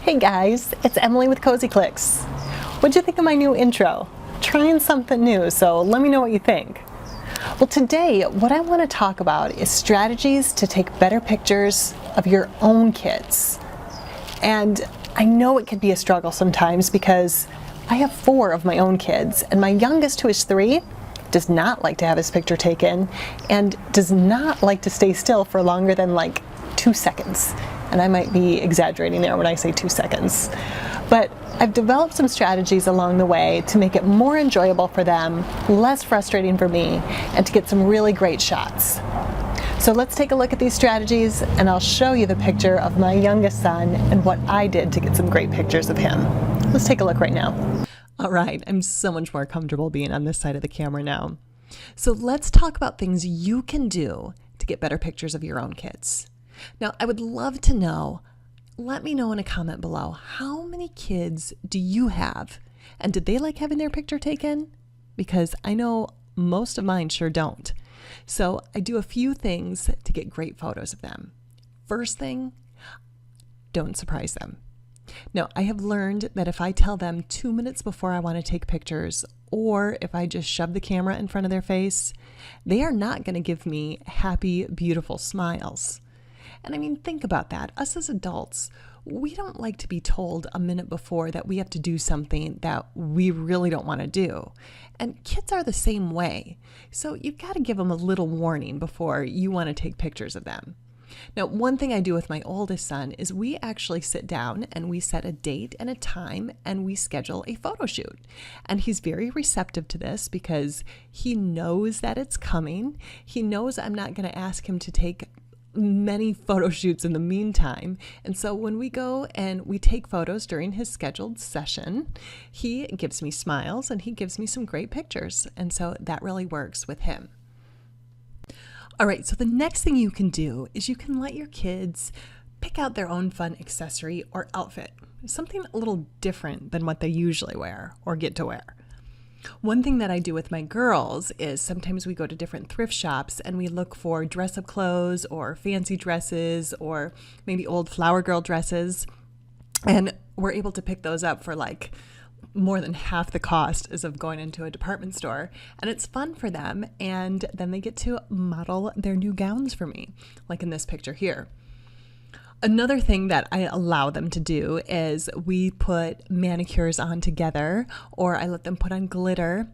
Hey guys, it's Emily with Cozy Clicks. What'd you think of my new intro? Trying something new, so let me know what you think. Well, today what I want to talk about is strategies to take better pictures of your own kids. And I know it can be a struggle sometimes because I have 4 of my own kids, and my youngest, who is 3, does not like to have his picture taken and does not like to stay still for longer than like 2 seconds. And I might be exaggerating there when I say 2 seconds. But I've developed some strategies along the way to make it more enjoyable for them, less frustrating for me, and to get some really great shots. So let's take a look at these strategies, and I'll show you the picture of my youngest son and what I did to get some great pictures of him. Let's take a look right now. All right, I'm so much more comfortable being on this side of the camera now. So let's talk about things you can do to get better pictures of your own kids. Now, I would love to know, let me know in a comment below, how many kids do you have? And did they like having their picture taken? Because I know most of mine sure don't. So I do a few things to get great photos of them. First thing, don't surprise them. Now, I have learned that if I tell them 2 minutes before I want to take pictures, or if I just shove the camera in front of their face, they are not going to give me happy, beautiful smiles. And I mean, think about that. Us as adults, we don't like to be told a minute before that we have to do something that we really don't want to do. And kids are the same way. So you've got to give them a little warning before you want to take pictures of them. Now, one thing I do with my oldest son is we actually sit down and we set a date and a time and we schedule a photo shoot. And he's very receptive to this because he knows that it's coming. He knows I'm not going to ask him to take many photo shoots in the meantime. And so when we go and we take photos during his scheduled session, he gives me smiles and he gives me some great pictures. And so that really works with him. All right, so the next thing you can do is you can let your kids pick out their own fun accessory or outfit, something a little different than what they usually wear or get to wear. One thing that I do with my girls is sometimes we go to different thrift shops and we look for dress-up clothes or fancy dresses or maybe old flower girl dresses. And we're able to pick those up for like more than half the cost as of going into a department store. And it's fun for them. And then they get to model their new gowns for me, like in this picture here. Another thing that I allow them to do is we put manicures on together, or I let them put on glitter.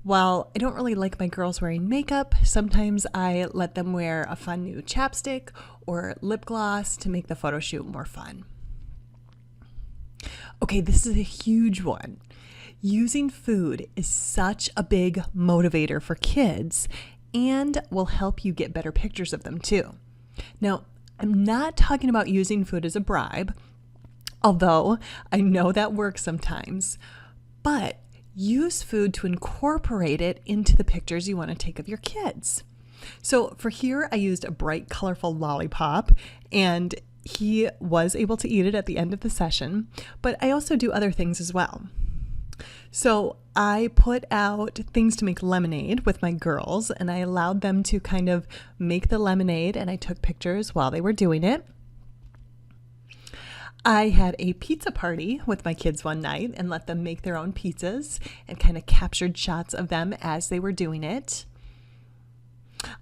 While I don't really like my girls wearing makeup, sometimes I let them wear a fun new chapstick or lip gloss to make the photo shoot more fun. Okay, this is a huge one. Using food is such a big motivator for kids and will help you get better pictures of them too. Now, I'm not talking about using food as a bribe, although I know that works sometimes, but use food to incorporate it into the pictures you want to take of your kids. So for here, I used a bright, colorful lollipop, and he was able to eat it at the end of the session, but I also do other things as well. So I put out things to make lemonade with my girls, and I allowed them to kind of make the lemonade, and I took pictures while they were doing it. I had a pizza party with my kids one night and let them make their own pizzas and kind of captured shots of them as they were doing it.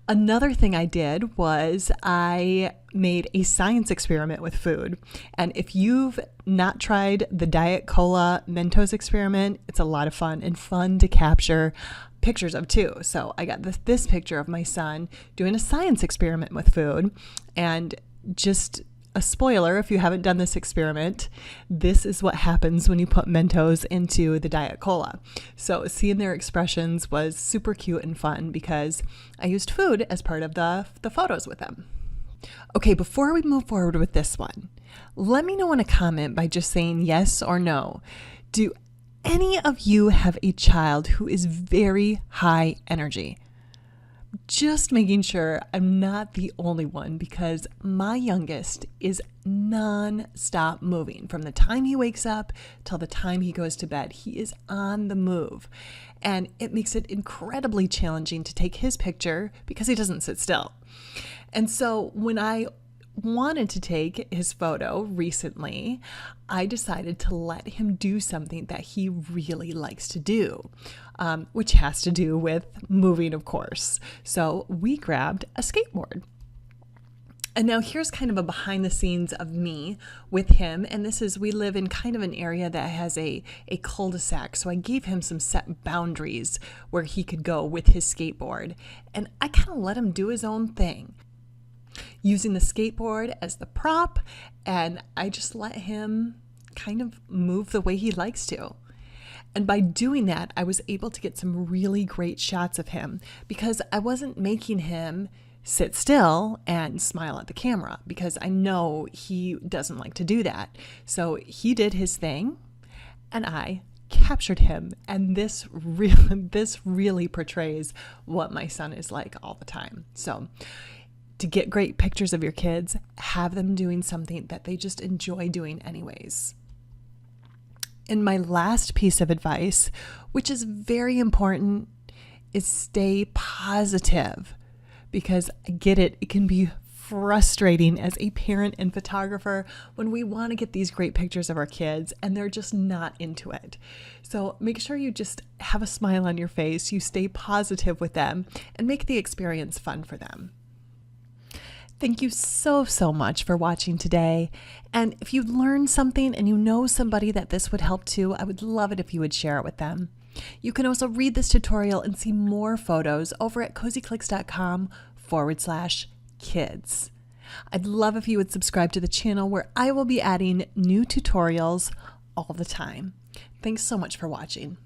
Another thing I did was I made a science experiment with food. And if you've not tried the Diet Cola Mentos experiment, it's a lot of fun and fun to capture pictures of too. So I got this picture of my son doing a science experiment with food. And just a spoiler, if you haven't done this experiment, this is what happens when you put Mentos into the Diet Cola. So seeing their expressions was super cute and fun because I used food as part of the photos with them. Okay, before we move forward with this one, let me know in a comment by just saying yes or no. Do any of you have a child who is very high energy? Just making sure I'm not the only one, because my youngest is non-stop moving. From the time he wakes up till the time he goes to bed, he is on the move. And it makes it incredibly challenging to take his picture because he doesn't sit still. And so when I wanted to take his photo recently, I decided to let him do something that he really likes to do, which has to do with moving, of course. So we grabbed a skateboard. And now here's kind of a behind the scenes of me with him. And this is, we live in kind of an area that has a cul-de-sac. So I gave him some set boundaries where he could go with his skateboard. And I kind of let him do his own thing, using the skateboard as the prop. And I just let him kind of move the way he likes to. And by doing that, I was able to get some really great shots of him because I wasn't making him sit still and smile at the camera because I know he doesn't like to do that. So he did his thing and I captured him. And this really portrays what my son is like all the time. So to get great pictures of your kids, have them doing something that they just enjoy doing anyways. And my last piece of advice, which is very important, is stay positive. Because I get it, it can be frustrating as a parent and photographer when we want to get these great pictures of our kids and they're just not into it. So make sure you just have a smile on your face, you stay positive with them, and make the experience fun for them. Thank you so much for watching today. And if you learned something and you know somebody that this would help too, I would love it if you would share it with them. You can also read this tutorial and see more photos over at cozyclicks.com/kids. I'd love if you would subscribe to the channel where I will be adding new tutorials all the time. Thanks so much for watching.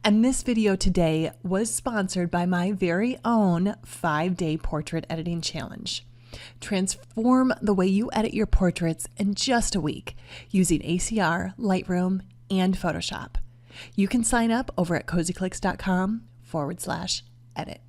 And this video today was sponsored by my very own 5-day portrait editing challenge. Transform the way you edit your portraits in just a week using ACR, Lightroom, and Photoshop. You can sign up over at cozyclicks.com/edit.